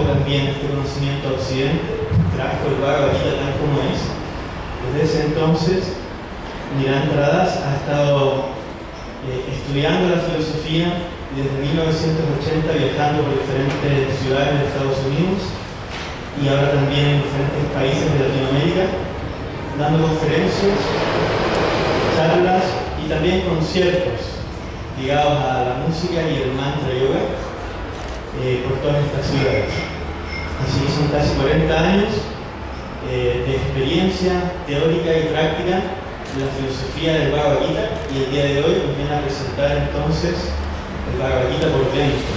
también este conocimiento a Occidente, trajo el Bhagavad Gita tal como es. Desde ese entonces, Nirantara ha estado estudiando la filosofía y desde 1980 viajando por diferentes ciudades de Estados Unidos y ahora también en diferentes países de Latinoamérica, dando conferencias, charlas y también conciertos ligados a la música y el mantra yoga por todas estas ciudades. Así que son casi 40 años de experiencia teórica y práctica de la filosofía del Bhagavad Gita, y el día de hoy nos viene a presentar entonces el Bhagavad Gita por dentro.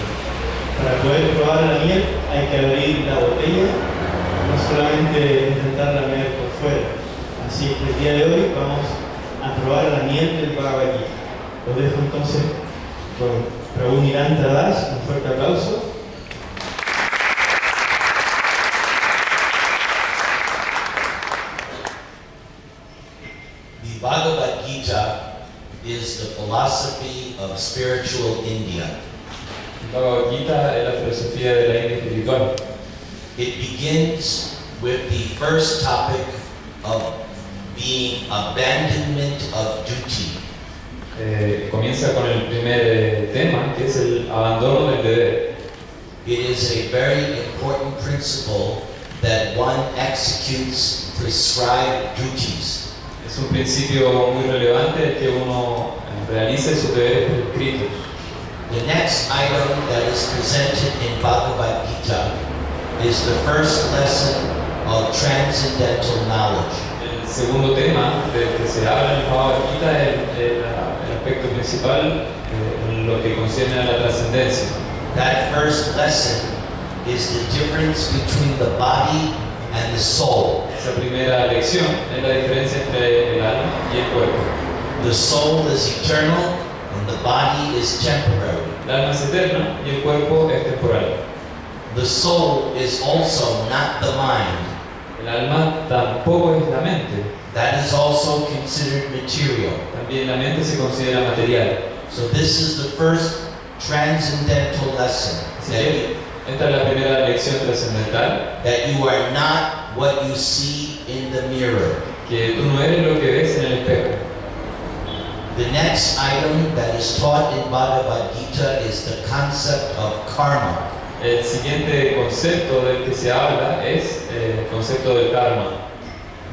Para poder probar la miel hay que abrir la botella, no solamente intentar lamer por fuera. Así que el día de hoy vamos a probar la miel del Bhagavad Gita. Lo dejo entonces con Prabhu Nirantara, un fuerte aplauso. The Bhagavad Gita is the philosophy of spiritual India. El Bhagavad Gita es la filosofía de la India espiritual. It begins with the first topic of being abandonment of duty. Comienza con el primer tema, que es el abandono del deber. It is a very important principle that one executes prescribed duties. Es un principio muy relevante el que uno realice sus deberes prescritos. The next item that is presented in Bhagavad Gita is the first lesson of transcendental knowledge. El segundo tema del que se habla en el Bhagavad Gita es el aspecto principal en lo que concierne a la trascendencia. That first lesson is the difference between the body and the soul. Esa primera lección es la diferencia entre el alma y el cuerpo. The soul is eternal and the body is temporary. El alma es eterna y el cuerpo es temporal. The soul is also not the mind. El alma tampoco es la mente. That is also considered material. También la mente se considera material. So this is the first transcendental lesson. Así que esta es la primera lección trascendental. That you are not what you see in the mirror. Que tú no eres lo que ves en el espejo. The next item that is taught in Bhagavad Gita is the concept of karma. El siguiente concepto del que se habla es el concepto del karma.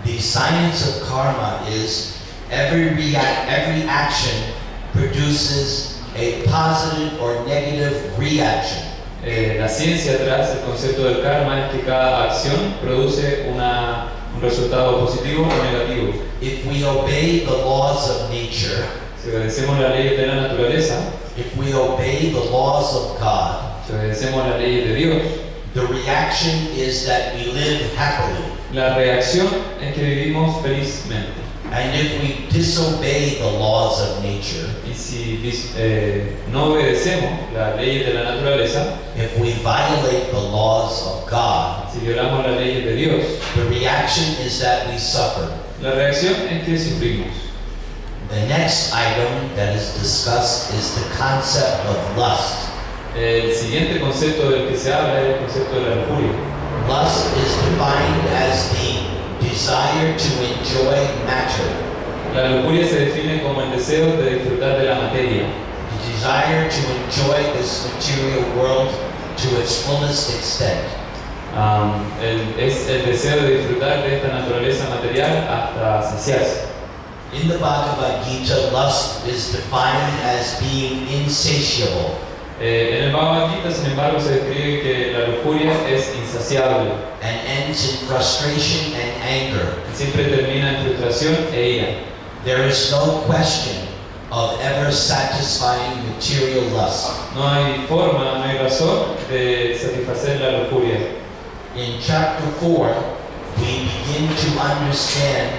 The science of karma is every action produces a positive or negative reaction. La ciencia atrás del concepto del karma es que cada acción produce un resultado positivo o negativo. If we obey the laws of nature, si obedecemos las leyes de la naturaleza, if we obey the laws of God, si obedecemos las leyes de Dios, the reaction is that we live happily. La reacción es que vivimos felizmente. And if we disobey the laws of nature, y si no obedecemos las leyes de la naturaleza, if we violate the laws of God, si violamos las leyes de Dios, the reaction is that we suffer. La reacción es que sufrimos. The next item that is discussed is the concept of lust. El siguiente concepto del que se habla es el concepto de la lujuria. Lust is defined as the desire to enjoy matter. La lujuria se define como el deseo de disfrutar de la materia. The desire to enjoy this material world to its fullest extent. Es el deseo de disfrutar de esta naturaleza material hasta saciarse. In the Bhagavad Gita, lust is defined as being insatiable. En el Bhagavad Gita, sin embargo, se describe que la lujuria es insaciable. And ends in frustration and anger. Siempre termina en frustración e ira. There is no question of ever satisfying material lust. No hay forma, no hay razón de satisfacer la lujuria. In chapter 4, we begin to understand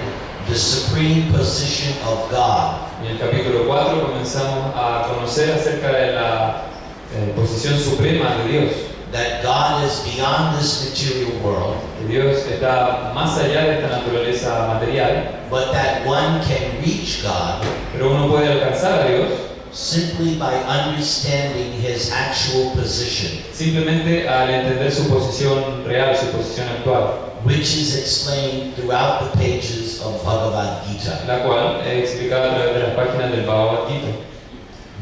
the supreme position of God. En el capítulo 4 comenzamos a conocer acerca de la posición suprema de Dios. That God is beyond this material world. Que Dios está más allá de esta naturaleza material. But that one can reach God. Pero uno puede alcanzar a Dios. simply by understanding his actual position, simplemente al entender su posición real, su posición actual, which is explained throughout the pages of Bhagavad Gita. la cual es explicada a través de las páginas del Bhagavad Gita.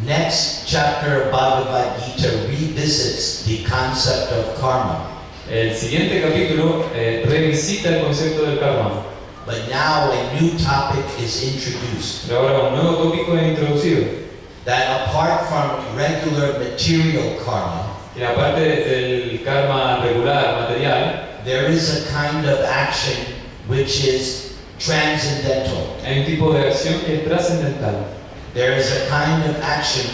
Next chapter of Bhagavad Gita revisits the concept of karma, El siguiente capítulo revisita el concepto del karma, but now a new topic is introduced. pero ahora un nuevo tópico es introducido, That apart from regular material karma, que aparte del karma regular, material, there is a kind of action which is transcendental. hay un tipo de acción que es trascendental. There is a kind of action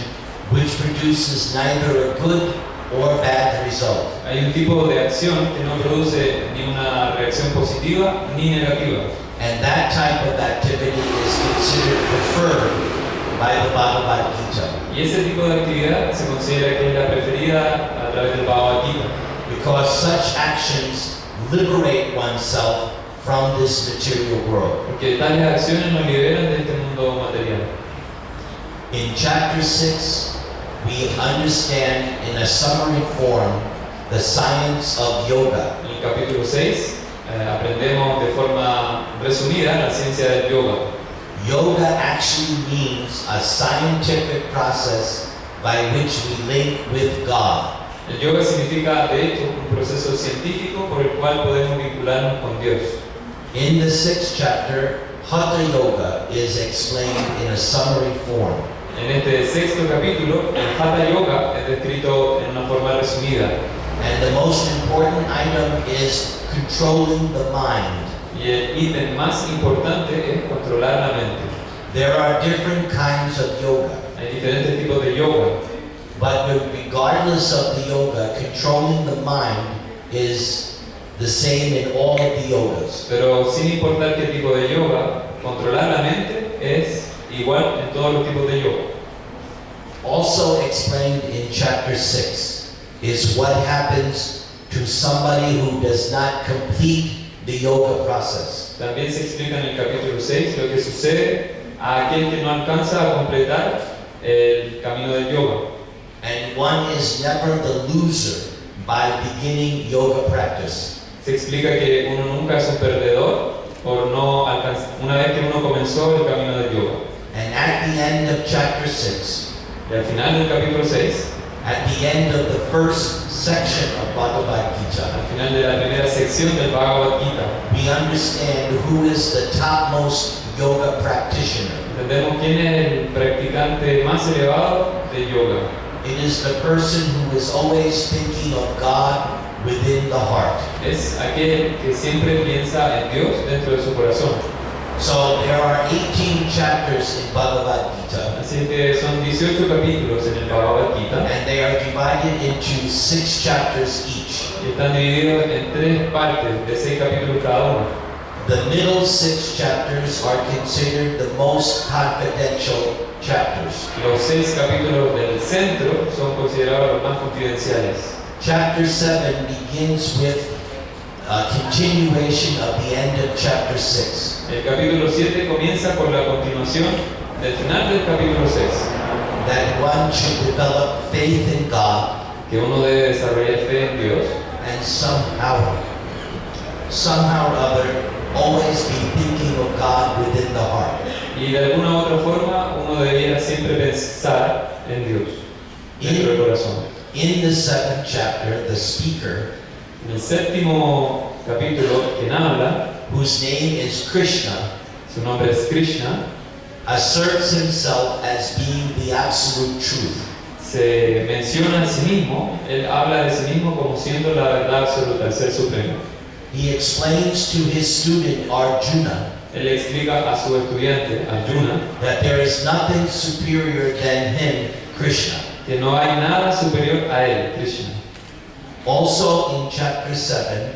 which produces neither a good or bad result. Hay un tipo de acción que no produce ni una reacción positiva ni negativa. And that type of activity is considered preferred by the Bhagavad Gita, Y ese tipo de actividad se considera que es la preferida a través del Bhagavad Gita, because such actions liberate oneself from this material world. porque tales acciones nos liberan de este mundo material. In chapter 6, we understand in a summary form the science of yoga. En el capítulo 6 aprendemos de forma resumida la ciencia del yoga. Yoga actually means a scientific process by which we link with God. El yoga significa, de hecho, un proceso científico por el cual podemos vincularnos con Dios. In the 6th chapter, Hatha Yoga is explained in a summary form. En este sexto capítulo, el Hatha Yoga es descrito en una forma resumida. And the most important item is controlling the mind. Y el ítem más importante es controlar la mente. There are different kinds of yoga, Hay diferentes tipos de yoga, but regardless of the yoga, controlling the mind is the same in all of the yogas. pero sin importar qué tipo de yoga, controlar la mente es igual en todos los tipos de yoga. Also explained in chapter 6 is what happens to somebody who does not complete the yoga process. También se explica en el capítulo 6 lo que sucede a aquel que no alcanza a completar el camino del yoga. And one is never the loser by beginning yoga practice. Se explica que uno nunca es un perdedor por no alcanzar, una vez que uno comenzó el camino del yoga. And at the end of chapter 6, Y al final del capítulo 6, at the end of the first section of Bhagavad Gita, al final de la primera sección del Bhagavad Gita, we understand who is the topmost yoga practitioner. entendemos quién es el practicante más elevado de yoga. It is the person who is always thinking of God within the heart. Es aquel que siempre piensa en Dios dentro de su corazón. So there are 18 chapters in Bhagavad Gita, Así que son 18 capítulos en el Bhagavad Gita and they are divided into 6 chapters each. y están divididos en 3 partes de 6 capítulos cada uno. The middle 6 chapters are considered the most confidential chapters. Los 6 capítulos del centro son considerados los más confidenciales. Chapter 7 begins with a continuation of the end of chapter 6. El capítulo 7 comienza por la continuación del final del capítulo 6, That one should develop faith in God que uno debe desarrollar fe en Dios and somehow or other, always be thinking of God within the heart. y de alguna u otra forma uno debiera siempre pensar en Dios dentro del corazón. In the 7th chapter, the speaker, En el séptimo capítulo, quien habla, whose name is Krishna, su nombre es Krishna, asserts himself as being the absolute truth. se menciona a sí mismo, él habla de sí mismo como siendo la verdad absoluta, el ser supremo. He explains to his student Arjuna Él le explica a su estudiante, Arjuna, that there is nothing superior than him, Krishna. que no hay nada superior a él, Krishna. Also in chapter 7,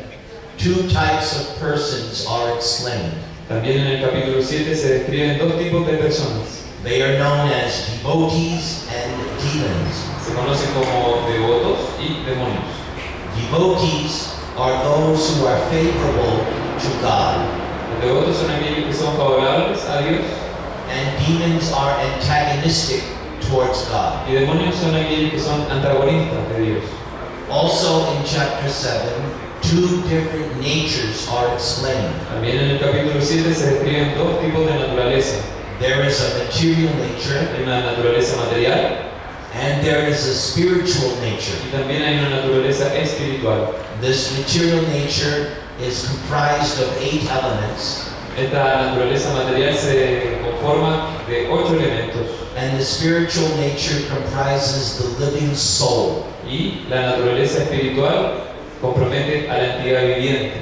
2 types of persons are explained. También en el capítulo 7 se describen 2 tipos de personas. They are known as devotees and demons. Se conocen como devotos y demonios. Devotees are those who are favorable to God, Los devotos son aquellos que son favorables a Dios and demons are antagonistic towards God. Y demonios son aquellos que son antagonistas de Dios. Also in chapter 7, two different natures are explained. También en el capítulo 7 se describen dos tipos de naturaleza. There is a material nature Hay una naturaleza material and there is a spiritual nature. y también hay una naturaleza espiritual. This material nature is comprised of 8 elements, Esta naturaleza material se conforma de 8 elementos and the spiritual nature comprises the living soul. y la naturaleza espiritual compromete a la entidad viviente.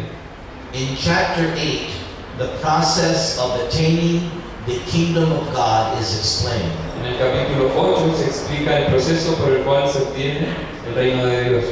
In chapter 8, the process of attaining the kingdom of God is explained. En el capítulo 8 se explica el proceso por el cual se obtiene el reino de Dios.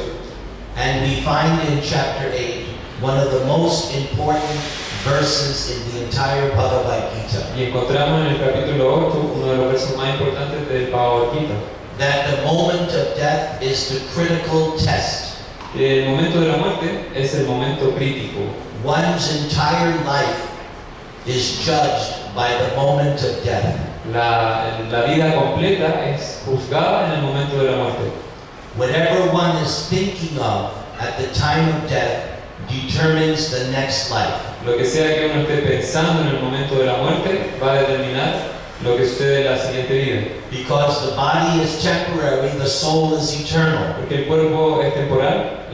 And we find in chapter 8 one of the most important verses in the entire Bhagavad Gita. Y encontramos en el capítulo 8 uno de los versos más importantes del Bhagavad Gita. That the moment of death is the critical test. El momento de la muerte es el momento crítico. One's entire life is judged by the moment of death. La vida completa es juzgada en el momento de la muerte. Whatever one is thinking of at the time of death determines the next life. Lo que sea que uno esté pensando en el momento de la muerte va a determinar lo que sucede en la siguiente vida. Because the body is temporary, the soul is eternal. Porque el cuerpo es temporal,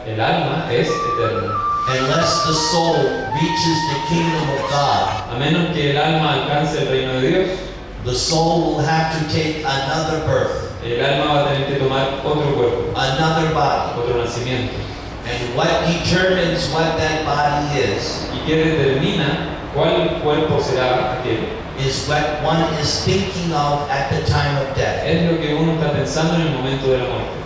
el alma es eterna. Unless the soul reaches the kingdom of God, A menos que el alma alcance el reino de Dios, the soul will have to take another birth, el alma va a tener que tomar otro cuerpo, another body. otro nacimiento. And what determines what that body is ¿Y qué determina cuál cuerpo será aquel? is what one is thinking of at the time of death. Es lo que uno está pensando en el momento de la muerte.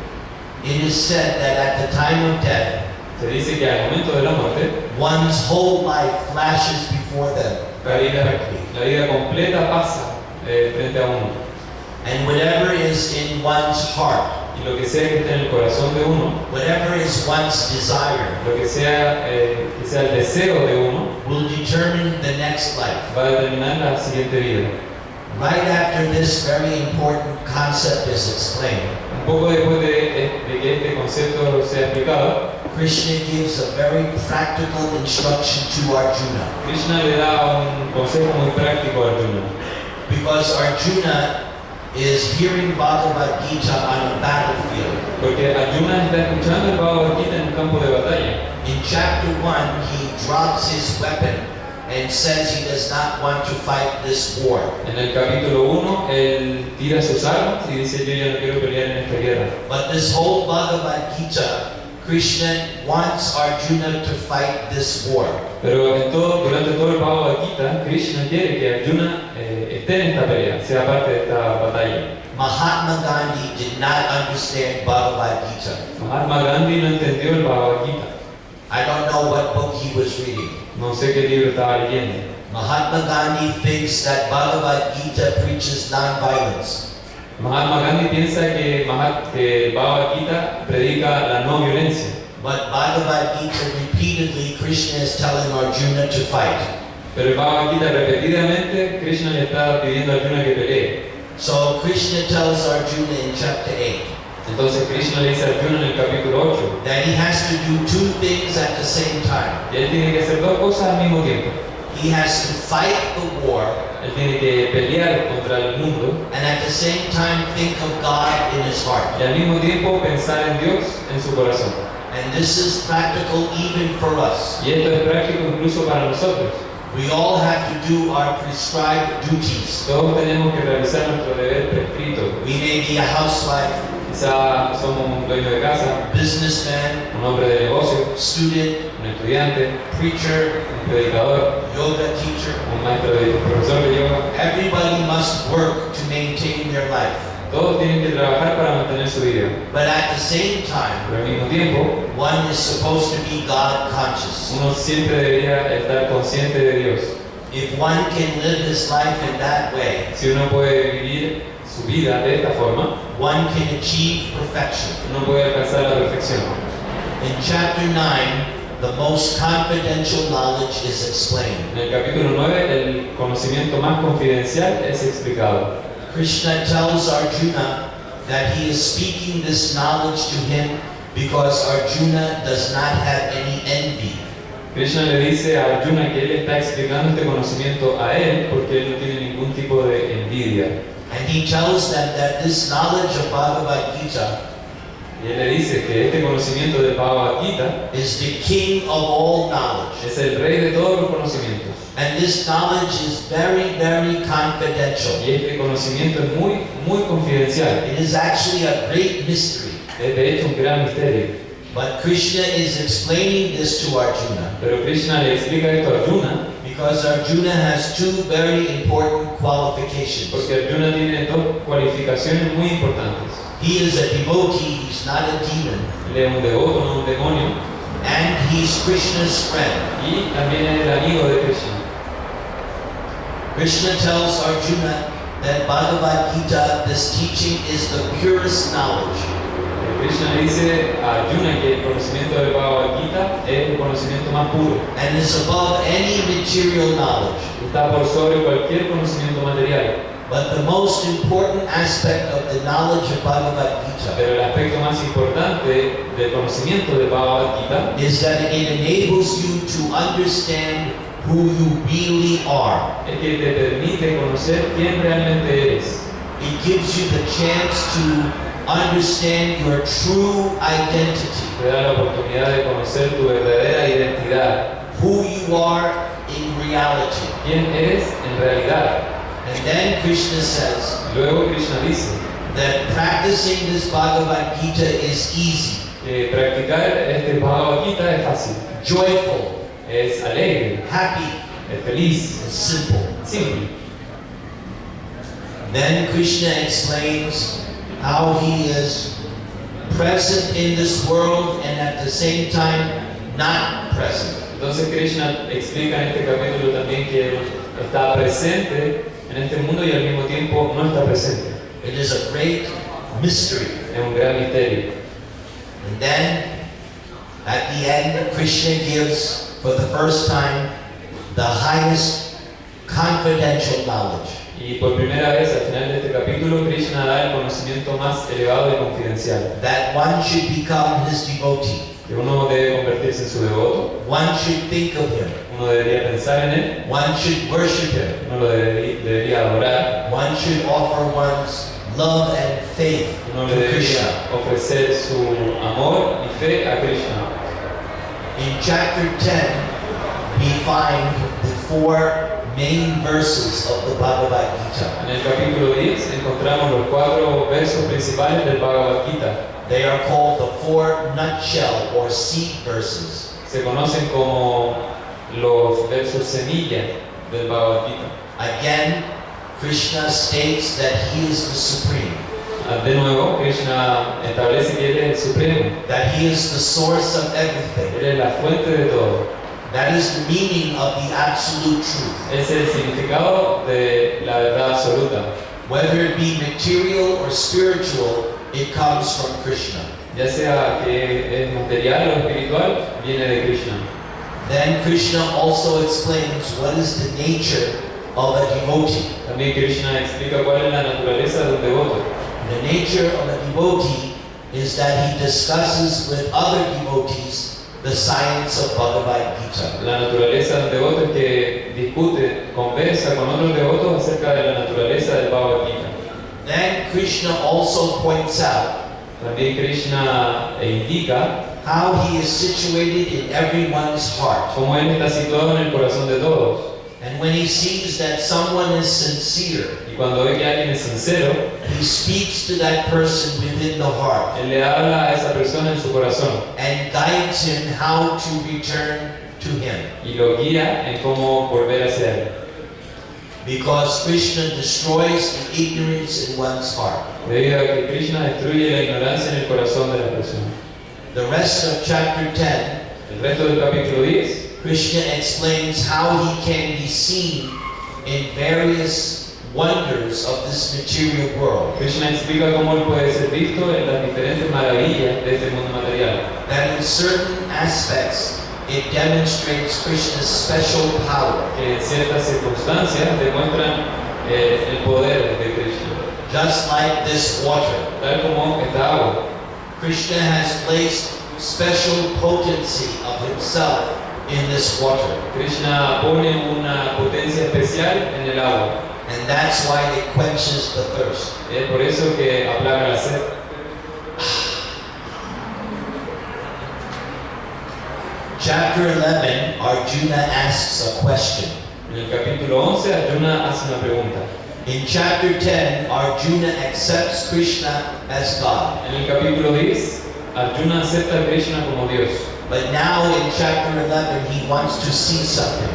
It is said that at the time of death, Se dice que al momento de la muerte, one's whole life flashes before them very quickly. la vida completa pasa frente a uno. And whatever is in one's heart, Y lo que sea que esté en el corazón de uno, whatever is one's desire, lo que sea el deseo de uno, will determine the next life. va a determinar la siguiente vida. Right after this very important concept is explained, Un poco después de que este concepto sea explicado, Krishna gives a very practical instruction to Arjuna. Krishna le da un consejo muy práctico a Arjuna. Because Arjuna is hearing Bhagavad Gita on a battlefield. Porque Arjuna está escuchando el Bhagavad Gita en un campo de batalla. In chapter 1, he drops his weapon and says he does not want to fight this war. En el capítulo 1, él tira sus armas y dice: yo ya no quiero pelear en esta guerra. But this whole Bhagavad Gita, Krishna wants Arjuna to fight this war. Pero durante todo el Bhagavad Gita, Krishna quiere que Arjuna esté en esta pelea, sea parte de esta batalla. Mahatma Gandhi did not understand Bhagavad Gita. Mahatma Gandhi no entendió el Bhagavad Gita. I don't know what book he was reading. No sé qué libro estaba leyendo. Mahatma Gandhi thinks that Bhagavad Gita preaches non-violence. Mahatma Gandhi piensa que el Bhagavad Gita predica la no violencia. But Bhagavad Gita repeatedly, Krishna is telling Arjuna to fight. Pero el Bhagavad Gita repetidamente, Krishna le está pidiendo a Arjuna que pelee. So Krishna tells Arjuna in chapter 8 Entonces Krishna le dice a Arjuna en el capítulo 8 that he has to do 2 things at the same time. que él tiene que hacer dos cosas al mismo tiempo. He has to fight the war Él tiene que pelear contra el mundo and at the same time think of God in his heart. y al mismo tiempo pensar en Dios en su corazón. And this is practical even for us. Y esto es práctico incluso para nosotros. We all have to do our prescribed duties. Todos tenemos que realizar nuestro deber prescrito. We may be a housewife, Quizá somos un dueño de casa, businessman, un hombre de negocio, student, un estudiante, preacher, un predicador, yoga teacher. un profesor de yoga. Everybody must work to maintain their life. Todos tienen que trabajar para mantener su vida. But at the same time, Pero al mismo tiempo, one is supposed to be God conscious. uno siempre debería estar consciente de Dios. If one can live his life in that way, Si uno puede vivir su vida de esta forma, one can achieve perfection. uno puede alcanzar la perfección. In chapter 9, the most confidential knowledge is explained. En el capítulo 9, el conocimiento más confidencial es explicado. Krishna tells Arjuna that he is speaking this knowledge to him because Arjuna does not have any envy. Krishna le dice a Arjuna que él está explicando este conocimiento a él porque él no tiene ningún tipo de envidia. And he tells them that this knowledge of Bhagavad Gita Y él le dice que este conocimiento de Bhagavad Gita is the king of all knowledge. es el rey de todos los conocimientos. And this knowledge is very, very confidential. Y este conocimiento es muy, muy confidencial. It is actually a great mystery. Es de hecho un gran misterio. But Krishna is explaining this to Arjuna Pero Krishna le explica esto a Arjuna because Arjuna has two very important qualifications. porque Arjuna tiene dos cualificaciones muy importantes. He is a devotee, he's not a demon, Él es un devoto, no un demonio, and he's Krishna's friend. y también es el amigo de Krishna. Krishna tells Arjuna that Bhagavad Gita, this teaching, is the purest knowledge. Krishna le dice a Arjuna que el conocimiento de Bhagavad Gita es el conocimiento más puro. And is above any material knowledge. Está por sobre cualquier conocimiento material. But the most important aspect of the knowledge of Bhagavad Gita Pero el aspecto más importante del conocimiento de Bhagavad Gita is that it enables you to understand who you really are. es que te permite conocer quién realmente eres. It gives you the chance to understand your true identity, Te da la oportunidad de conocer tu verdadera identidad. who you are in reality. ¿Quién eres en realidad? And then Krishna says Luego Krishna dice that practicing this Bhagavad Gita is easy, que practicar este Bhagavad Gita es fácil, joyful, es alegre, happy, es feliz, and simple. simple. Then Krishna explains how he is present in this world and at the same time not present. Entonces Krishna explica en este capítulo también que él está presente en este mundo y al mismo tiempo no está presente. It is a great mystery. Es un gran misterio. And then at the end, Krishna gives for the first time the highest confidential knowledge. Y por primera vez al final de este capítulo Krishna da el conocimiento más elevado y confidencial. That one should become his devotee. Que uno debe convertirse en su devoto, One should think of him. uno debería pensar en él, One should worship him. uno lo debería adorar, One should offer one's love and faith uno to le Krishna. debería ofrecer su amor y fe a Krishna. In chapter 10, we find the four main verses of the Bhagavad Gita. En el capítulo 10 encontramos los 4 versos principales del Bhagavad Gita. They are called the four nutshell or seed verses. Se conocen como los versos semilla del Bhagavad Gita. Again, Krishna states that he is the supreme, De nuevo, Krishna establece que Él es el Supremo, that he is the source of everything. Él es la fuente de todo. That is the meaning of the absolute truth. Es el significado de la verdad absoluta. Whether it be material or spiritual, it comes from Krishna. Ya sea que es material o espiritual, viene de Krishna. Then Krishna also explains what is the nature of a devotee. También Krishna explica cuál es la naturaleza de un devoto. The nature of a devotee is that he discusses with other devotees the science of Bhagavad Gita. La naturaleza de un devoto es que discute, conversa con otros devotos acerca de la naturaleza del Bhagavad Gita. Then Krishna also points out También Krishna indica how he is situated in everyone's heart. cómo Él está situado en el corazón de todos. And when he sees that someone is sincere, Y cuando ve que alguien es sincero, he speaks to that person within the heart Él le habla a esa persona en su corazón and guides him how to return to him. y lo guía en cómo volver hacia Él. Because Krishna destroys the ignorance in one's heart. Debido a que Krishna destruye la ignorancia en el corazón de la persona. The rest of chapter 10, El resto del capítulo 10, Krishna explains how he can be seen in various wonders of this material world. Krishna explica cómo Él puede ser visto en las diferentes maravillas de este mundo material. That in certain aspects, it demonstrates Krishna's special power. Que en ciertas circunstancias demuestran el poder de Krishna. just like this water. Tal como esta agua. Krishna has placed special potency of himself in this water. Krishna pone una potencia especial en el agua. And that's why it quenches the thirst. Es por eso que aplaca la sed. Chapter 11, Arjuna asks a question. En el capítulo 11, Arjuna hace una pregunta. In chapter 10, Arjuna accepts Krishna as God. En el capítulo 10, Arjuna acepta a Krishna como Dios. But now in chapter 11, he wants to see something.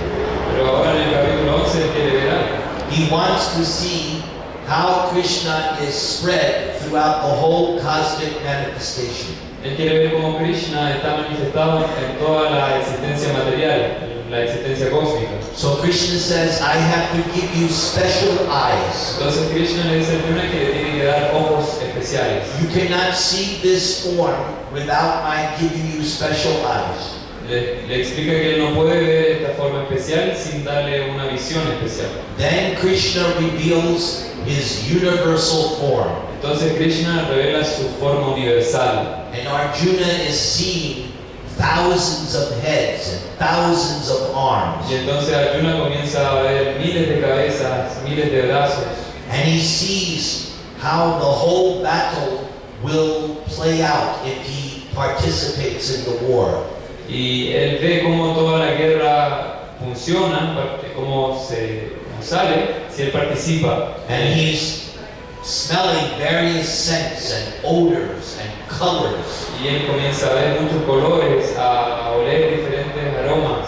Pero ahora en el capítulo 11 él quiere ver algo. He wants to see how Krishna is spread throughout the whole cosmic manifestation. Él quiere ver cómo Krishna está manifestado en toda la existencia material, en la existencia cósmica. So Krishna says, I have to give you special eyes. Entonces Krishna le dice a Arjuna que le tiene que dar ojos especiales. You cannot see this form without my giving you special eyes. Le explica que él no puede ver esta forma especial sin darle una visión especial. Then Krishna reveals his universal form. Entonces Krishna revela su forma universal. And Arjuna is seeing thousands of heads and thousands of arms. Y entonces Arjuna comienza a ver miles de cabezas, miles de brazos. And he sees how the whole battle will play out if he participates in the war. Y él ve cómo toda la guerra funciona, cómo sale si él participa. And he's smelling various scents and odors and colors. Y él comienza a ver muchos colores, a oler diferentes aromas.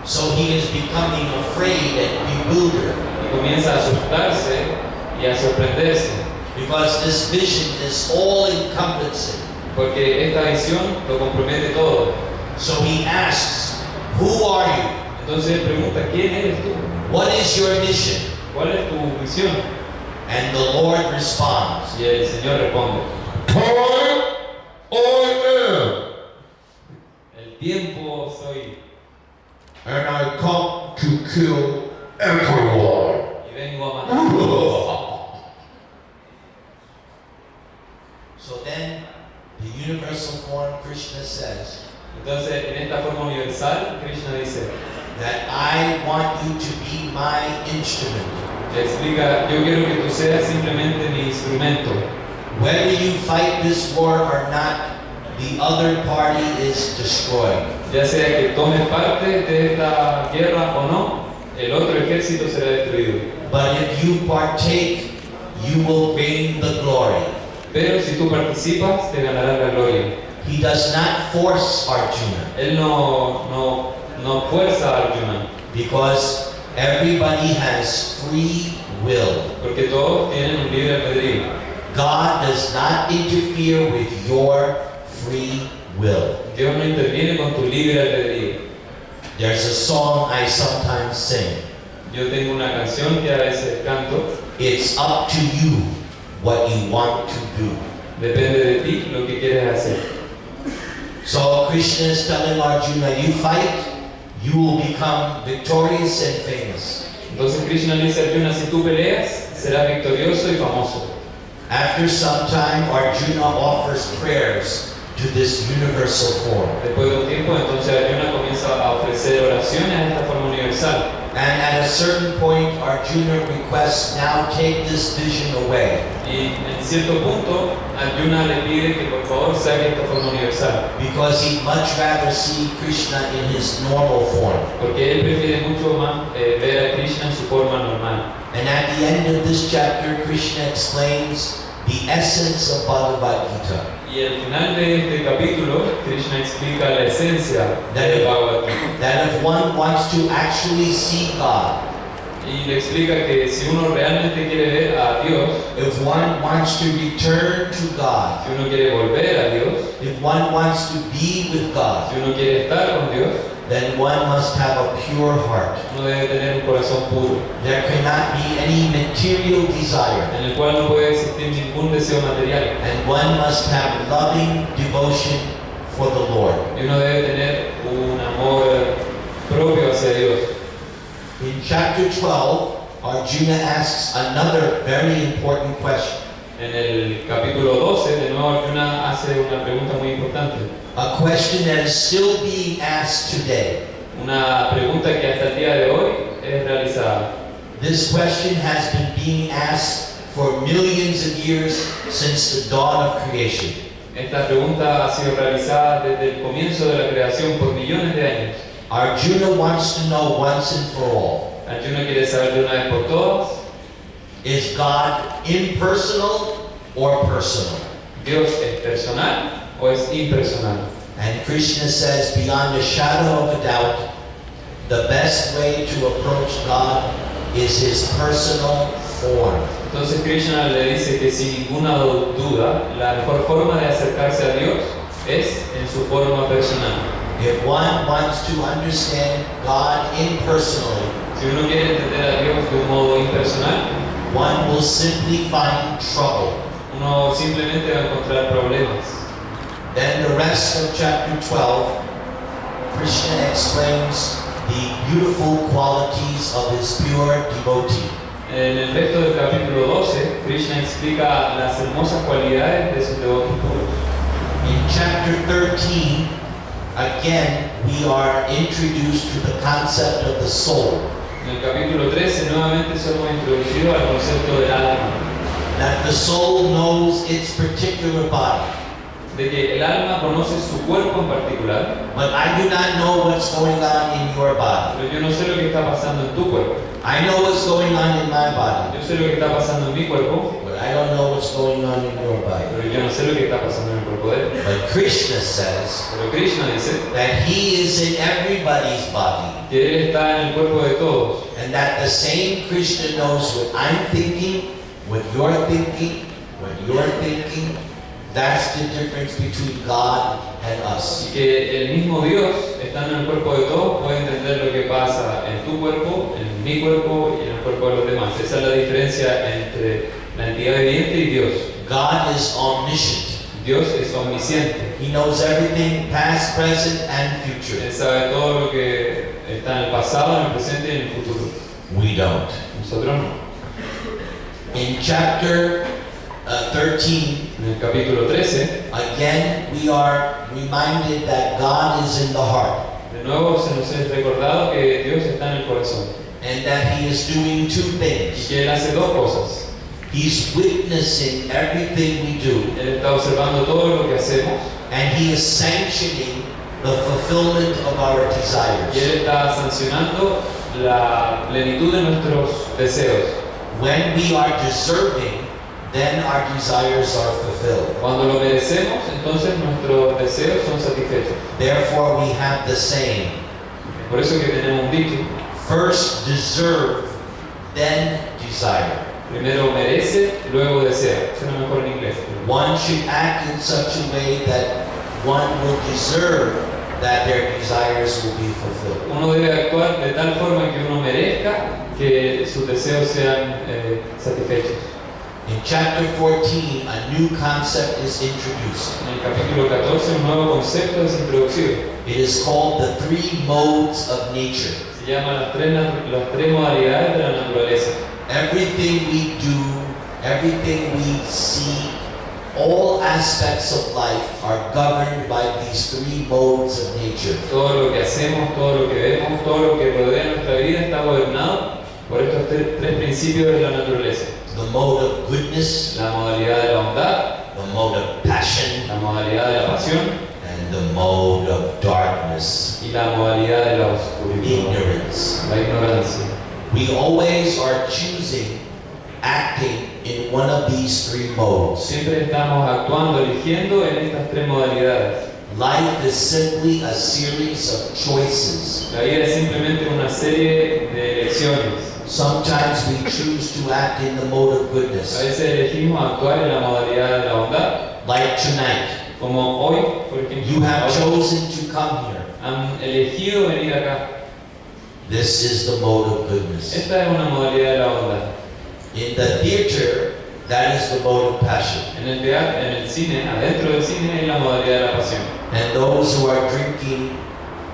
So he is becoming afraid and bewildered. Y comienza a asustarse y a sorprenderse. Because this vision is all encompassing. Porque esta visión lo compromete todo. So he asks, who are you? Entonces él pregunta, ¿quién eres tú? What is your mission? ¿Cuál es tu visión? And the Lord responds, Y el Señor responde, I am. el tiempo soy, And I come to kill everyone. y vengo a matar. So then, the universal form, Krishna says, Entonces, en esta forma universal, Krishna dice, that I want you to be my instrument. le explica, yo quiero que tú seas simplemente mi instrumento. Whether you fight this war or not, the other party is destroyed. Ya sea que tomes parte de esta guerra o no, el otro ejército será destruido. But if you partake, you will gain the glory. Pero si tú participas, te ganarás la gloria. He does not force Arjuna, Él no fuerza a Arjuna, because everybody has free will. porque todos tienen un libre albedrío. God does not interfere with your free will. Dios no interviene con tu libre albedrío. There's a song I sometimes sing. Yo tengo una canción que a veces canto. It's up to you what you want to do. Depende de ti lo que quieres hacer. So Krishna is telling Arjuna, you fight, you will become victorious and famous. Entonces Krishna le dice a Arjuna, si tú peleas, serás victorioso y famoso. After some time, Arjuna offers prayers to this universal form. Después de un tiempo, entonces Arjuna comienza a ofrecer oraciones a esta forma universal. And at a certain point, Arjuna requests, now take this vision away. Y en cierto punto, Arjuna le pide que por favor saque esta forma universal. Because he'd much rather see Krishna in his normal form. Porque él prefiere mucho más ver a Krishna en su forma normal. And at the end of this chapter, Krishna explains the essence of Bhagavad Gita. Y al final de este capítulo, Krishna explica la esencia del Bhagavad Gita. That if one wants to actually see God, Y le explica que si uno realmente quiere ver a Dios, if one wants to return to God, si uno quiere volver a Dios, if one wants to be with God, si uno quiere estar con Dios, then one must have a pure heart. uno debe tener un corazón puro, There cannot be any material desire, en el cual no puede existir ningún deseo material. and one must have loving devotion for the Lord. Y uno debe tener un amor propio hacia Dios. In chapter 12, Arjuna asks another very important question. En el capítulo 12, de nuevo Arjuna hace una pregunta muy importante. A question that is still being asked today. Una pregunta que hasta el día de hoy es realizada. This question has been being asked for millions of years since the dawn of creation. Esta pregunta ha sido realizada desde el comienzo de la creación por millones de años. Arjuna wants to know once and for all. Arjuna quiere saber de una vez por todas, Is God impersonal or personal? ¿Dios es personal o es impersonal? And Krishna says, beyond a shadow of a doubt, the best way to approach God is His personal form. Entonces Krishna le dice que sin ninguna duda, la mejor forma de acercarse a Dios es en su forma personal. If one wants to understand God impersonally, Si uno quiere entender a Dios de un modo impersonal, one will simply find trouble. uno simplemente va a encontrar problemas. Then the rest of chapter 12, Krishna explains the beautiful qualities of his pure devotee. En el resto del capítulo 12, Krishna explica las hermosas cualidades de sus devotos puros. In chapter 13, again, we are introduced to the concept of the soul. En el capítulo 13 nuevamente somos introducidos al concepto del alma, That the soul knows its particular body. de que el alma conoce su cuerpo en particular, But I do not know what's going on in your body. pero yo no sé lo que está pasando en tu cuerpo. I know what's going on in my body, Yo sé lo que está pasando en mi cuerpo, but I don't know what's going on in your body. pero yo no sé lo que está pasando en el cuerpo de él. But Krishna says Pero Krishna dice that he is in everybody's body, que él está en el cuerpo de todos, and that the same Krishna knows what I'm thinking, what you're thinking, what you're thinking. That's the difference between God and y us. que el mismo Dios, estando en el cuerpo de todos, puede entender lo que pasa en tu cuerpo, en mi cuerpo y en el cuerpo de los demás. Esa es la diferencia entre la entidad viviente y Dios. God is omniscient. Dios es omnisciente. He knows everything, past, present, and future. Él sabe todo lo que está en el pasado, en el presente y en el futuro. We don't. Nosotros no. In chapter 13, En el capítulo 13, again we are reminded that God is in the heart de nuevo se nos es recordado que Dios está en el corazón and that He is doing two y things. que Él hace dos cosas. He's witnessing everything we do, Él está observando todo lo que hacemos and He is sanctioning the fulfillment of our y desires. Él está sancionando la plenitud de nuestros deseos. When we are deserving, then our desires are fulfilled. Cuando lo merecemos, entonces nuestros deseos son satisfechos. Therefore, we have the saying, Por eso que tenemos un dicho: first deserve, then desire. primero merece, luego desea. Suena mejor en inglés. One should act in such a way that one will deserve that their desires will be fulfilled. Uno debe actuar de tal forma que uno merezca que sus deseos sean satisfechos. In chapter 14, a new concept is introduced. En el capítulo 14 un nuevo concepto es introducido. It is called the three modes of nature. Se llama las tres modalidades de la naturaleza. Everything we do, everything we see, all aspects of life are governed by these three modes of nature. Todo lo que hacemos, todo lo que vemos, todo lo que rodea nuestra vida está gobernado por estos tres principios de la naturaleza. The mode of goodness, La modalidad de la bondad, the mode of passion, la modalidad de la pasión and the mode of darkness, y la modalidad de la oscuridad, ignorance. la ignorancia. We always are choosing acting in one of these three modes. Siempre estamos actuando, eligiendo en estas tres modalidades. Life is simply a series of choices. La vida es simplemente una serie de elecciones. Sometimes we choose to act in the mode of A goodness, veces elegimos actuar en la modalidad de la bondad, like tonight. como hoy, por ejemplo. You have Ahora chosen to come here. han elegido venir acá. This is the mode of goodness. Esta es una modalidad de la bondad. In the theater, that is the mode of passion. En el teatro, en el cine, adentro del cine es la modalidad de la pasión. And those who are drinking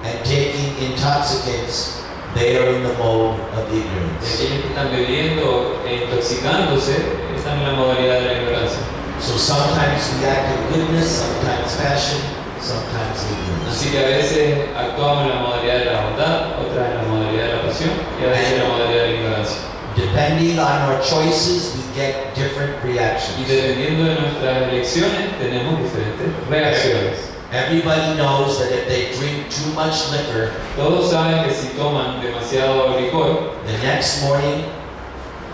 and taking intoxicants, they are in the mode of Y ignorance. aquellos que están bebiendo e intoxicándose están en la modalidad de la ignorancia. So sometimes we act in goodness, sometimes passion, sometimes ignorance. Así que a veces actuamos en la modalidad de la bondad, otras en la modalidad de la pasión y a veces en la modalidad de la ignorancia. Depending on our choices, we get different Y reactions. dependiendo de nuestras elecciones tenemos diferentes reacciones. Everybody knows that if they drink too much liquor, Todos saben que si toman demasiado licor, the next morning,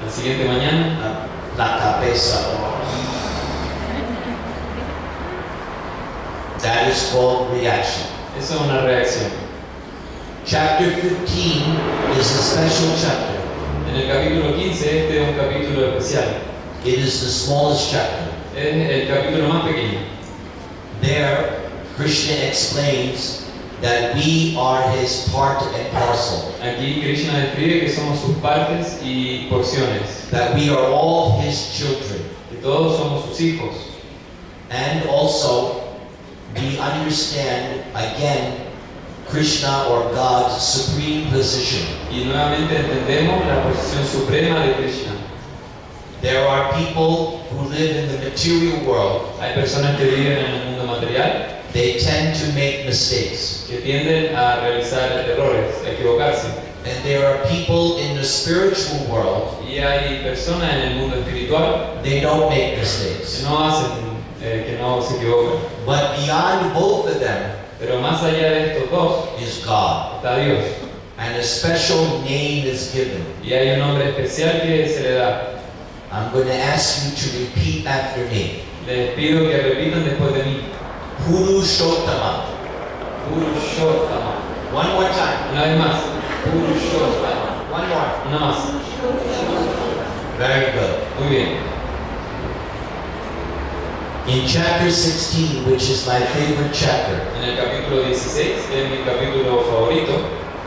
la siguiente mañana la cabeza. That is called reaction. eso es una reacción. Chapter 15 is a special chapter. En el capítulo 15 este es un capítulo especial. It is the smallest chapter. Es el capítulo más pequeño. There, Krishna explains that we are his part and parcel, Aquí Krishna describe que somos sus partes y porciones, that we are all his children. que todos somos sus hijos. And also, we understand again Krishna or God's supreme position. Y nuevamente entendemos la posición suprema de Krishna. There are people who live in the material world. Hay personas que viven en el mundo material They tend to make mistakes. que tienden a realizar errores, a equivocarse. And there are people in the spiritual world, Y hay personas en el mundo espiritual they don't make que mistakes. no hacen, que no se equivocan. But beyond both of them Pero más allá de estos dos is God. está Dios. And a special name is given. Y hay un nombre especial que se le da. I'm going to ask you to repeat after me. Les pido que repitan después de mí. Purushottama. Purushottama. One more time. Una vez más. Purushottama. One more. Una más. Very good. Muy bien. In chapter 16, which is my favorite chapter, En el capítulo 16, que es mi capítulo favorito,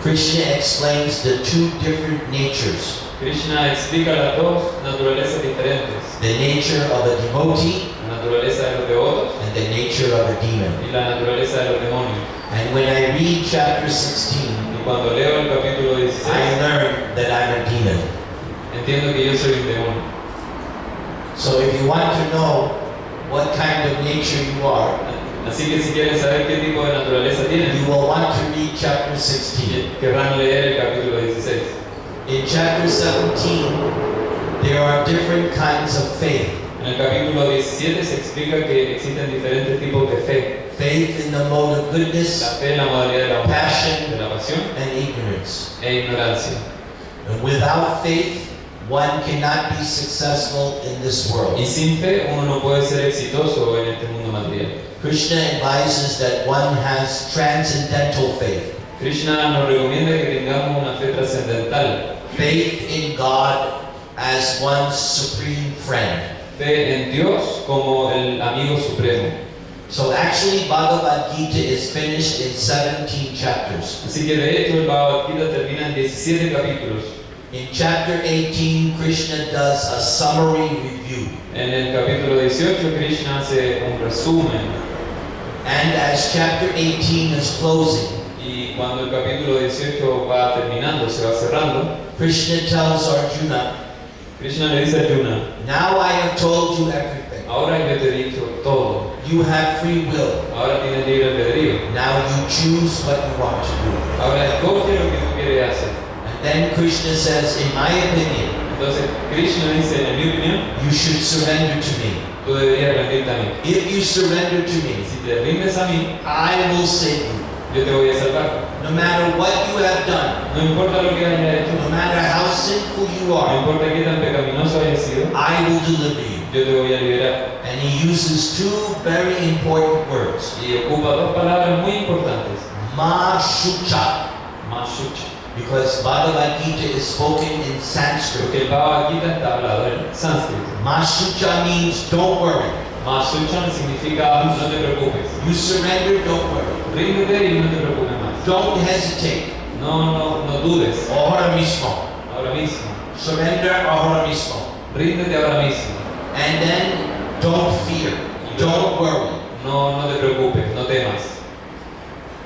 Krishna explains the two different natures. Krishna explica las dos naturalezas diferentes. The nature of a devotee La naturaleza de los devotos and the nature of a demon. y la naturaleza de los demonios. And when I read chapter 16, Y cuando leo el capítulo 16, I learn that I'm a demon. entiendo que yo soy un demonio. So if you want to know what kind of nature you are, Así que si quieren saber qué tipo de naturaleza tienen, you will want to read chapter 16. querrán leer el capítulo 16. In chapter 17, there are different kinds of faith. En el capítulo 17 se explica que existen diferentes tipos de fe. Faith in the mode of La goodness fe en la modalidad de la Passion. de la pasión and ignorance. e ignorancia. And without faith, one cannot be successful in this Y world. sin fe uno no puede ser exitoso en este mundo material. Krishna advises that one has transcendental faith. Krishna nos recomienda que tengamos una fe trascendental, Faith in God as one's supreme friend. fe en Dios como el amigo supremo. So actually, Bhagavad Gita is finished in 17 chapters. Así que de hecho el Bhagavad Gita termina en 17 capítulos. In chapter 18, Krishna does a summary review. En el capítulo 18 Krishna hace un resumen And as chapter 18 is closing, y cuando el capítulo 18 va terminando, se va cerrando, Krishna tells Arjuna, Krishna le dice a Arjuna, now I have told you everything. ahora yo te he dicho todo, You have free will. ahora tienes libre albedrío, Now you choose what you want to do. ahora escoge lo que tú quieres hacer. And then Krishna says, in my opinion, Entonces Krishna dice, en mi opinión, you should surrender to me. tú deberías rendirte a mí. If you surrender to me, Si te rindes a mí, I will save you. yo te voy a salvar. No matter what you have done, No importa lo que hayas hecho, no matter how sinful you no are, importa qué tan pecaminoso hayas sido, I will deliver you. yo te voy a liberar. And he uses two very important words. Y ocupa dos palabras muy importantes. Ma shucha. Mashucha. Because Bhagavad Gita is spoken in Sanskrit. Porque el Bhagavad Gita está hablado en sánscrito. Ma shucha means don't worry. Mashucha significa no te preocupes. You surrender, don't worry. Ríndete y no te preocupes más. Don't hesitate. No dudes. Ahora mismo. Ahora mismo. Surrender ahora mismo. Ríndete ahora mismo. And then don't fear. Don't worry. No te preocupes, no temas.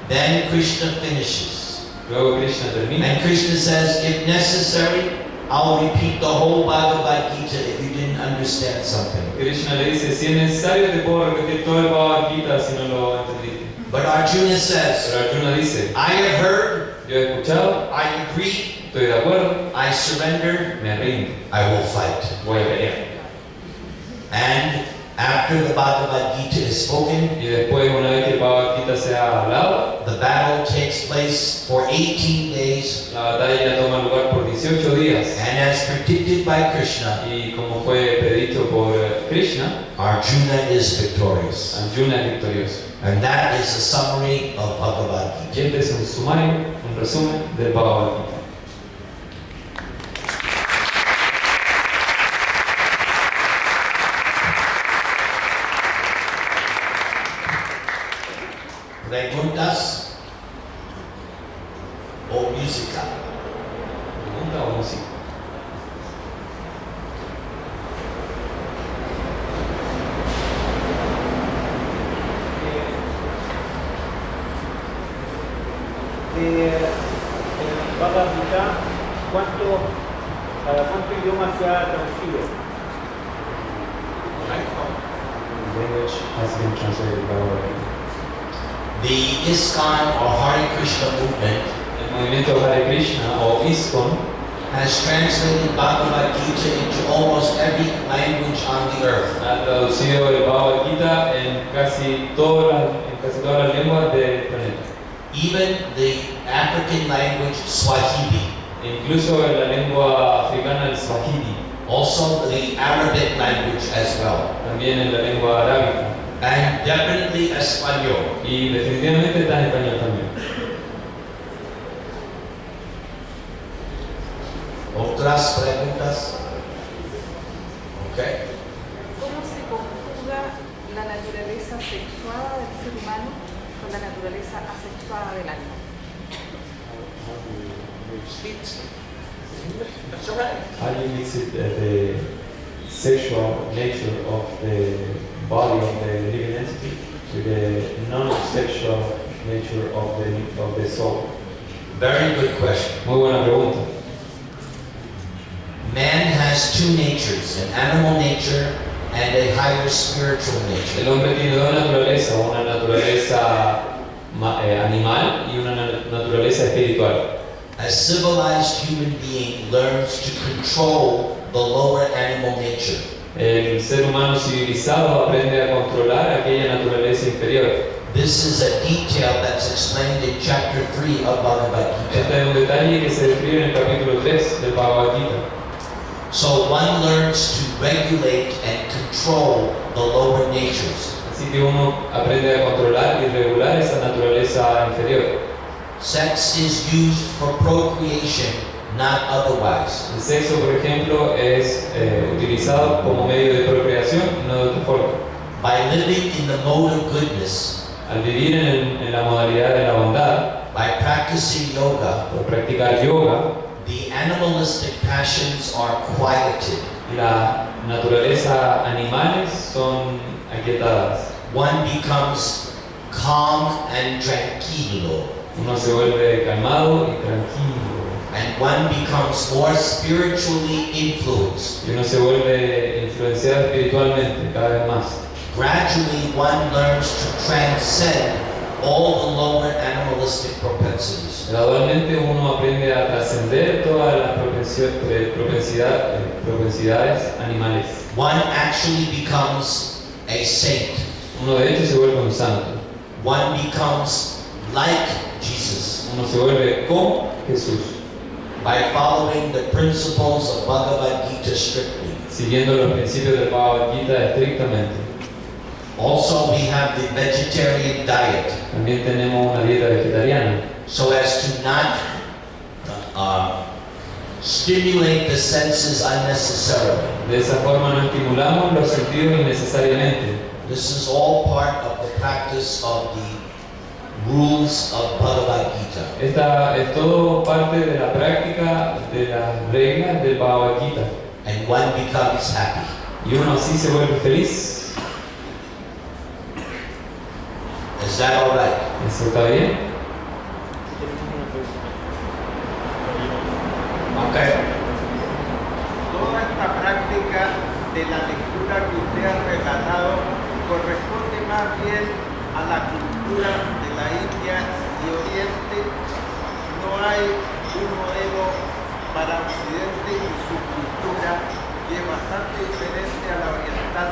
Then Krishna finishes. Luego Krishna termina. And Krishna says, if necessary, I'll repeat the whole Bhagavad Gita if you didn't understand something. Krishna le dice, si es necesario te puedo repetir todo el Bhagavad Gita si no lo entendiste. But Arjuna says, Pero Arjuna dice, I have heard, yo he escuchado, I agree, estoy de acuerdo, I surrender, me rindo, I will fight. voy a pelear. And after the Bhagavad Gita is spoken, Y después, una vez que el Bhagavad Gita se ha hablado, the battle takes place for 18 days. la batalla toma lugar por 18 días. And as predicted by Krishna, Y como fue predicho por Krishna, Arjuna is victorious. Arjuna es victorioso. And that is a summary of Bhagavad Y Gita. este es un sumario, un resumen del Bhagavad Gita. Preguntas o música. ¿Pregunta o música? En el Bhagavad Gita, ¿para cuántos idiomas se ha traducido? Language has been translated Bhagavad Gita. The ISKCON or Hare Krishna movement El movimiento Hare Krishna o ISKCON has translated Bhagavad Gita into almost every language on the earth. ha traducido el Bhagavad Gita en casi todas las lenguas del planeta. Even the African language Swahili, Incluso en la lengua africana, el Swahili, also the Arabic language as well, también en la lengua arábica. and definitely Espanol. Y definitivamente está en español también. ¿Otras preguntas? Okay. ¿Cómo se conjuga la naturaleza sexuada del ser humano con la naturaleza asexuada del alma? That's all right. How do you mix it, the sexual nature of the body of the living entity with the non-sexual nature of the soul? Very good question. Muy buena pregunta. Man has two natures, an animal nature and a higher spiritual nature. El hombre tiene dos naturalezas, una naturaleza animal y una naturaleza espiritual. A civilized human being learns to control the lower animal nature. El ser humano civilizado aprende a controlar aquella naturaleza inferior. This is a detail that's explained in chapter 3 of Bhagavad Este Gita. es un detalle que se describe en el capítulo 3 del Bhagavad Gita. So one learns to regulate and control the lower natures. Así que uno aprende a controlar y regular esa naturaleza inferior. Sex is used for procreation, not otherwise. El sexo, por ejemplo, es utilizado como medio de procreación y no de otra forma. By living in the mode of goodness, Al vivir en la modalidad de la bondad, by practicing yoga, por practicar yoga, the animalistic passions are quieted. las naturalezas animales son aquietadas. One becomes calm and tranquilo, Uno se vuelve calmado y tranquilo. and one becomes more spiritually influenced. Y uno se vuelve influenciado espiritualmente cada vez más. Gradually, one learns to transcend all the lower animalistic propensities. Gradualmente uno aprende a trascender todas las propensidades animales. One actually becomes a saint. Uno de hecho se vuelve un santo. One becomes like Jesus Uno se vuelve como Jesús, by following the principles of Bhagavad Gita strictly. siguiendo los principios del Bhagavad Gita estrictamente. Also, we have the vegetarian diet, También tenemos una dieta vegetariana, so as to not stimulate the senses unnecessarily. de esa forma no estimulamos los sentidos innecesariamente. This is all part of the practice of the rules of Bhagavad Gita. Esta es todo parte de la práctica de las reglas del Bhagavad Gita. And one becomes happy. Y uno así se vuelve feliz. Is that all right? ¿Eso está bien? de la lectura que usted ha relatado corresponde más bien a la cultura de la India y Oriente. No hay un modelo para Occidente y su cultura, que es bastante diferente a la oriental.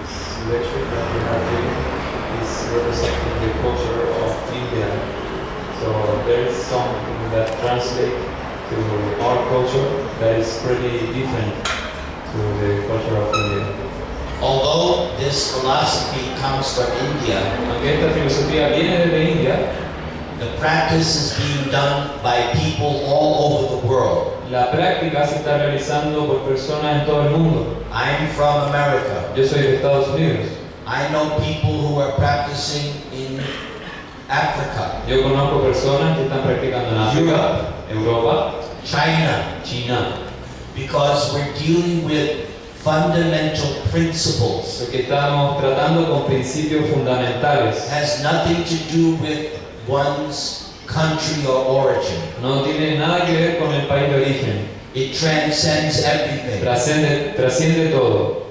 This lecture that we are doing is representing the culture of India. So there is something that translates to our culture that is pretty different to the culture of India. Although this philosophy comes from India, Aunque esta filosofía viene desde India, the practice is being done by people all over the world. la práctica se está realizando por personas en todo el mundo. I'm from America. Yo soy de Estados Unidos. I know people who are practicing in Africa, Yo conozco personas que están practicando en África, Europa, China, China, because we're dealing with fundamental principles. porque estamos tratando con principios fundamentales. Has nothing to do with one's country or origin. No tiene nada que ver con el país de origen. It transcends everything. Trasciende todo.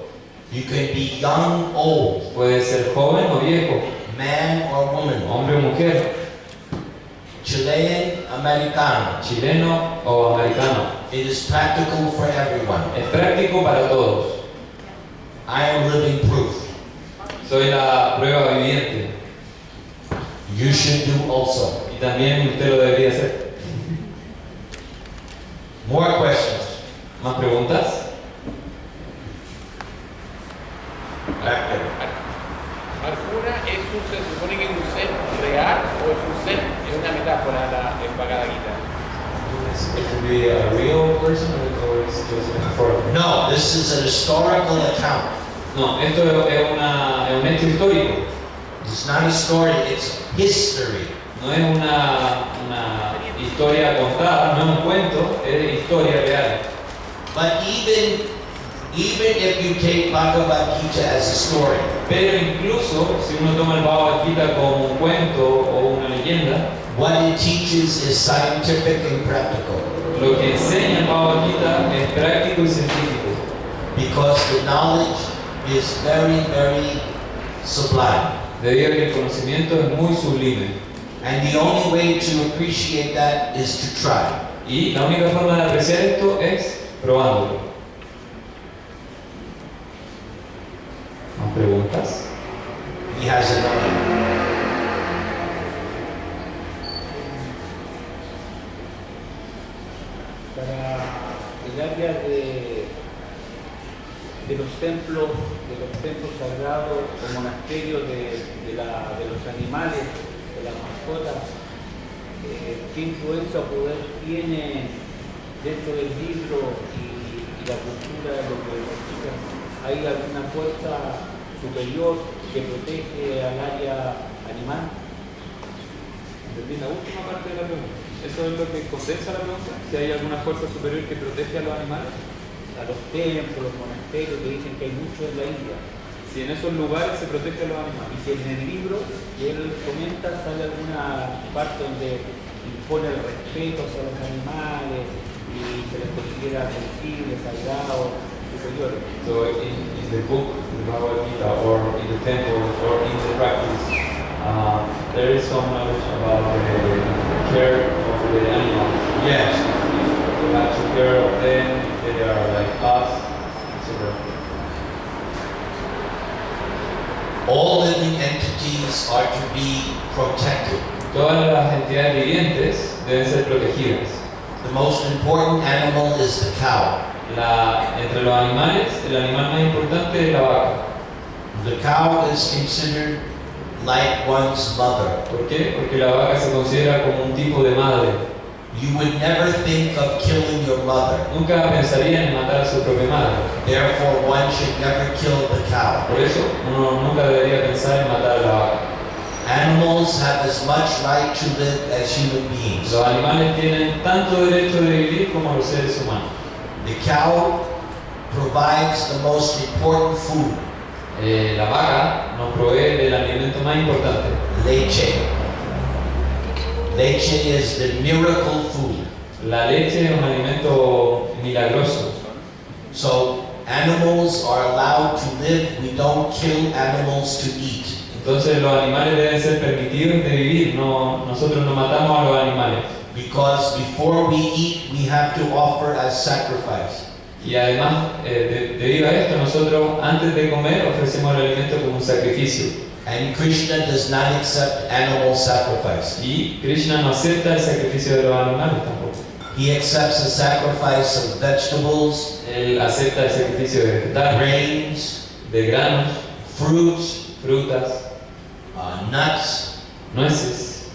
You can be young, old, Puede ser joven o viejo, man or woman, hombre o mujer, Chilean, Americano. chileno o americano. It is practical for everyone. Es práctico para todos. I am living proof. Soy la prueba viviente You should do also. y también usted lo debería hacer. More questions? ¿Más preguntas? Back there. Arjuna se supone que es un ser real o es un ser, es una metáfora en Bhagavad Gita. Is it to be a real person or is it just a metaphor? No, this is an historical account. No, esto es un hecho histórico. It's not a story, it's history. No es una historia contada, no es un cuento, es historia real. But even if you take Bhagavad Gita as a story, Pero incluso si uno toma el Bhagavad Gita como un cuento o una leyenda, what it teaches is scientific and practical. lo que enseña el Bhagavad Gita es práctico y científico. Because the knowledge is very, very sublime. Debido a que el conocimiento es muy sublime. And the only way to appreciate that is to try. Y la única forma de apreciar esto es probándolo. ¿Más preguntas? He has another. Para el área de los templos sagrados o monasterios de los animales, de las mascotas, ¿qué influencia o poder tiene dentro del libro y la cultura de lo que practica? ¿Hay alguna fuerza superior que protege al área animal? Entendí la última parte de la pregunta. ¿Eso es lo que condensa la pregunta? ¿Si hay alguna fuerza superior que protege a los animales? A los templos, los monasterios, que dicen que hay muchos en la India. Si en esos lugares se protege a los animales. Y si en el libro que él comenta sale alguna parte donde impone el respeto hacia los animales y se les considera sensibles, sagrados, superiores. So in the book, the Bhagavad Gita, or in the temple, or in the practice, there is some knowledge about the care of the animals. Yes. We have to care of them, they are like us, etc. All living entities are to be protected. Todas las entidades vivientes deben ser protegidas. The most important animal is the cow. Entre los animales, el animal más importante es la vaca. The cow is considered like one's mother. ¿Por qué? Porque la vaca se considera como un tipo de madre. You would never think of killing your mother. Nunca pensaría en matar a su propia madre. Therefore, one should never kill the cow. Por eso, uno nunca debería pensar en matar a la vaca. Animals have as much right to live as human beings. Los animales tienen tanto derecho de vivir como los seres humanos. The cow provides the most important food. La vaca nos provee del alimento más importante. Leche. Leche is the miracle food. La leche es un alimento milagroso. So animals are allowed to live. We don't kill animals to eat. Entonces los animales deben ser permitidos de vivir, nosotros no matamos a los animales. Because before we eat, we have to offer as sacrifice. Y además, debido a esto, nosotros antes de comer ofrecemos el alimento como un sacrificio. And Krishna does not accept animal sacrifice. Y Krishna no acepta el sacrificio de los animales tampoco. He accepts the sacrifice of vegetables, Él acepta el sacrificio de vegetales, grains, de granos, fruits, frutas, nuts, nueces,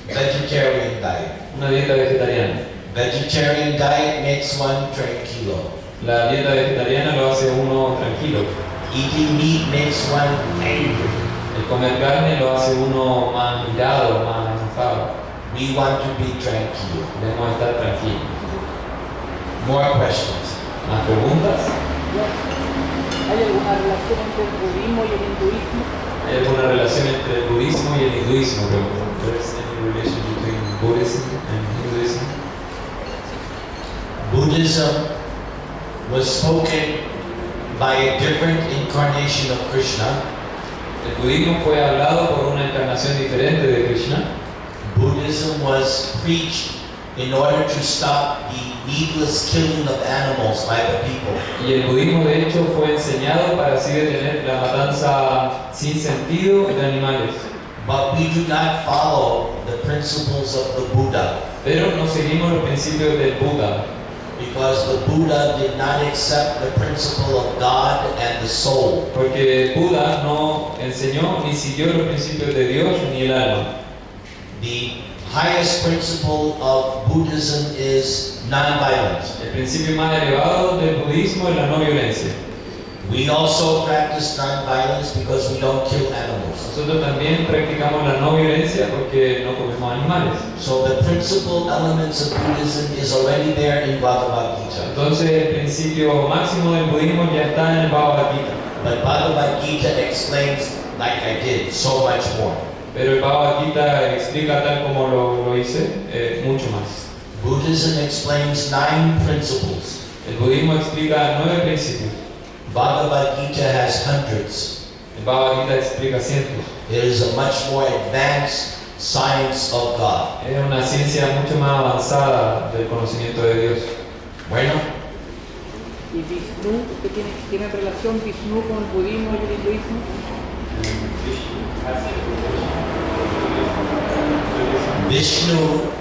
vegetarian diet. una dieta vegetariana. Vegetarian diet makes one tranquilo. La dieta vegetariana lo hace uno tranquilo. Eating meat makes one angry. El comer carne lo hace uno más irado, más enojado. We want to be tranquilo. Debemos estar tranquilos. More questions? ¿Más preguntas? ¿Hay alguna relación entre el budismo y el hinduismo? ¿Hay alguna relación entre el budismo y el hinduismo? ¿There's any relation between Buddhism and Hinduism? Buddhism was spoken by a different incarnation of Krishna. El budismo fue hablado por una encarnación diferente de Krishna. Buddhism was preached in order to stop the needless killing of animals by the people. Y el budismo de hecho fue enseñado para así detener la matanza sin sentido de animales. But we do not follow the principles of the Buddha, Pero no seguimos los principios del Buda, because the Buddha did not accept the principle of God and the soul. porque el Buda no enseñó ni siguió los principios de Dios ni el alma. The highest principle of Buddhism is non-violence. El principio más elevado del budismo es la no violencia. We also practice non-violence because we don't kill animals. Nosotros también practicamos la no violencia porque no comemos animales. So the principal elements of Buddhism is already there in Bhagavad Gita. Entonces el principio máximo del budismo ya está en el Bhagavad Gita. But Bhagavad Gita explains, like I did, so much more. Pero el Bhagavad Gita explica tal como lo hice, mucho más. Buddhism explains 9 principles. El budismo explica 9 principios. Bhagavad Gita has hundreds. El Bhagavad Gita explica cientos. It is a much more advanced science of God. Es una ciencia mucho más avanzada del conocimiento de Dios. Bueno, ¿Y Vishnu? ¿Qué tiene relación Vishnu con el budismo y el hinduismo? Vishnu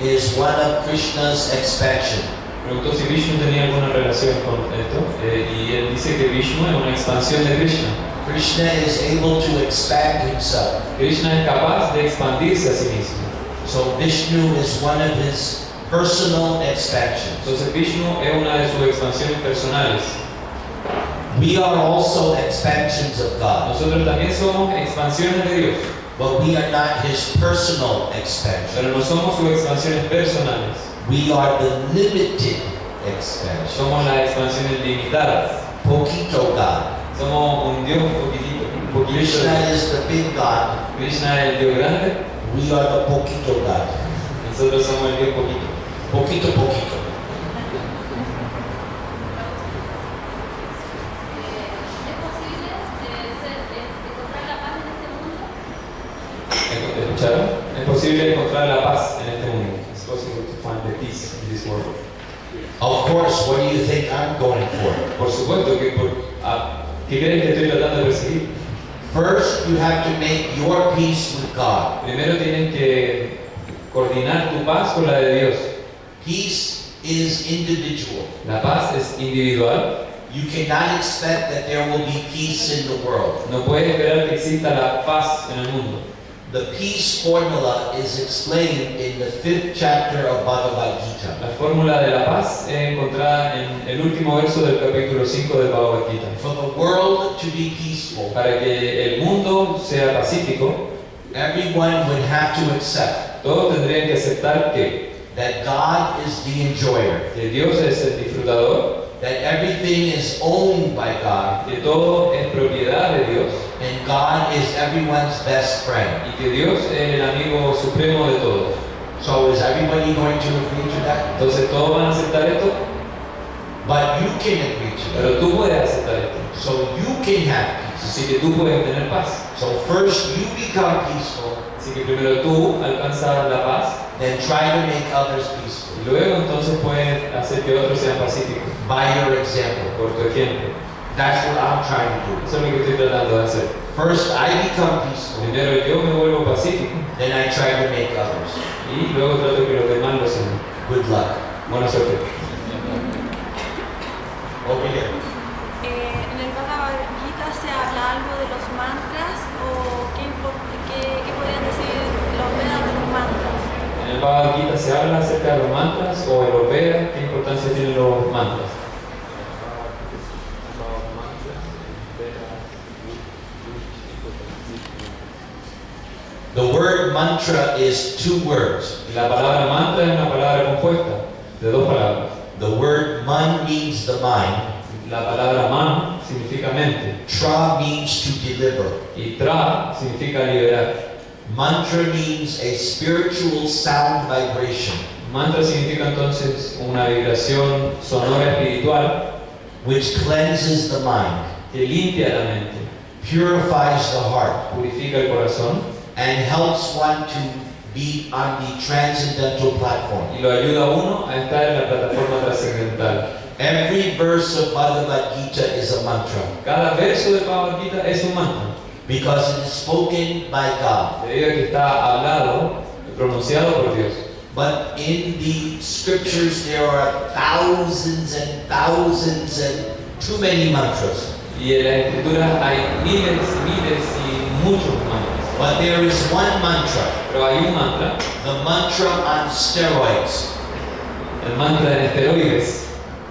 is one of Krishna's expansion. Preguntó si Vishnu tenía alguna relación con esto, y él dice que Vishnu es una expansión de Krishna. Krishna is able to expand himself. Krishna es capaz de expandirse a sí mismo. So Vishnu is one of his personal expansions. Entonces Vishnu es una de sus expansiones personales. We are also expansions of God, Nosotros también somos expansiones de Dios, but we are not his personal expansion. pero no somos sus expansiones personales. We are the limited expansion. Somos las expansiones limitadas. Poquito God. Somos un Dios un poquito Krishna de is the big God. Krishna es el Dios grande, We are the poquito God. nosotros somos el Dios poquito. Poquito, poquito. ¿Escucharon? Es posible encontrar la paz en este mundo. It's possible to find the peace in this world. Of course, what do you think I'm going for? Por supuesto que ¿qué creen que estoy tratando de perseguir? First, you have to make your peace with God. Primero tienen que coordinar tu paz con la de Dios. Peace is individual. La paz es individual. You cannot expect that there will be peace in the world. No puedes esperar que exista la paz en el mundo. The peace formula is explained in the 5th chapter of Bhagavad Gita. La fórmula de la paz es encontrada en el último verso del capítulo 5 del Bhagavad Gita. For the world to be peaceful, Para que el mundo sea pacífico, everyone would have to accept todos tendrían que aceptar that God is the enjoyer, que Dios es el disfrutador, that everything is owned by God, que todo es propiedad de Dios and God is everyone's best friend. y que Dios es el amigo supremo de todos. So is everybody going to agree to that? Entonces, ¿todos van a aceptar esto? But you can agree to Pero it. tú puedes aceptar esto. So you can have peace. Así que tú puedes tener paz. So first you become peaceful, Así que primero tú alcanzas la paz then try to make others peaceful y luego entonces puedes hacer que otros sean pacíficos. by your example. Por tu ejemplo. That's what I'm trying to do. Eso es lo que estoy tratando de hacer. First I become peaceful, Primero yo me vuelvo pacífico then I try to make others. y luego trato que los demás lo sean. Good luck. Buena suerte. Over here. En el Bhagavad Gita se habla algo de los mantras o qué podrían decir los Vedas de los mantras. En el Bhagavad Gita se habla acerca de los mantras o de los Vedas, qué importancia tienen los mantras. The word mantra is two words. La palabra mantra es una palabra compuesta de dos palabras. The word man means the mind. La palabra man significa mente Tra means to deliver. y tra significa liberar. Mantra means a spiritual sound vibration Mantra significa entonces una vibración sonora espiritual which cleanses the mind, que limpia la mente, purifies the heart, purifica el corazón and helps one to be on the transcendental platform. y lo ayuda a uno a estar en la plataforma trascendental. Every verse of Bhagavad Gita is a mantra Cada verso de Bhagavad Gita es un mantra, because it is spoken by God. debido a que está hablado, pronunciado por Dios. But in the scriptures there are thousands and thousands and too many mantras. Y en las escrituras hay miles y miles y muchos mantras. But there is one mantra, Pero hay un mantra, the mantra on steroids. el mantra en esteroides,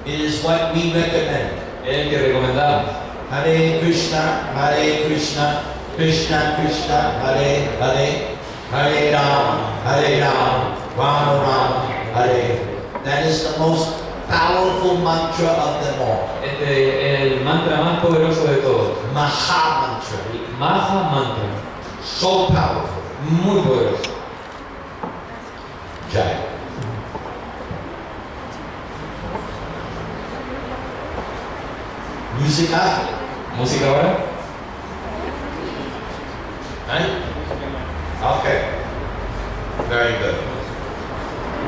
It is what we recommend. es el que recomendamos. Hare Krishna, Krishna Krishna, Hare Hare, Hare Rama, Rama Rama, Hare. That is the most powerful mantra of them all. Este es el mantra más poderoso de todos. Maha mantra. Maha mantra, So powerful. muy poderoso. Jai. Música. Música ahora. Right? Okay. Very good.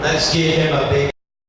Let's give him a big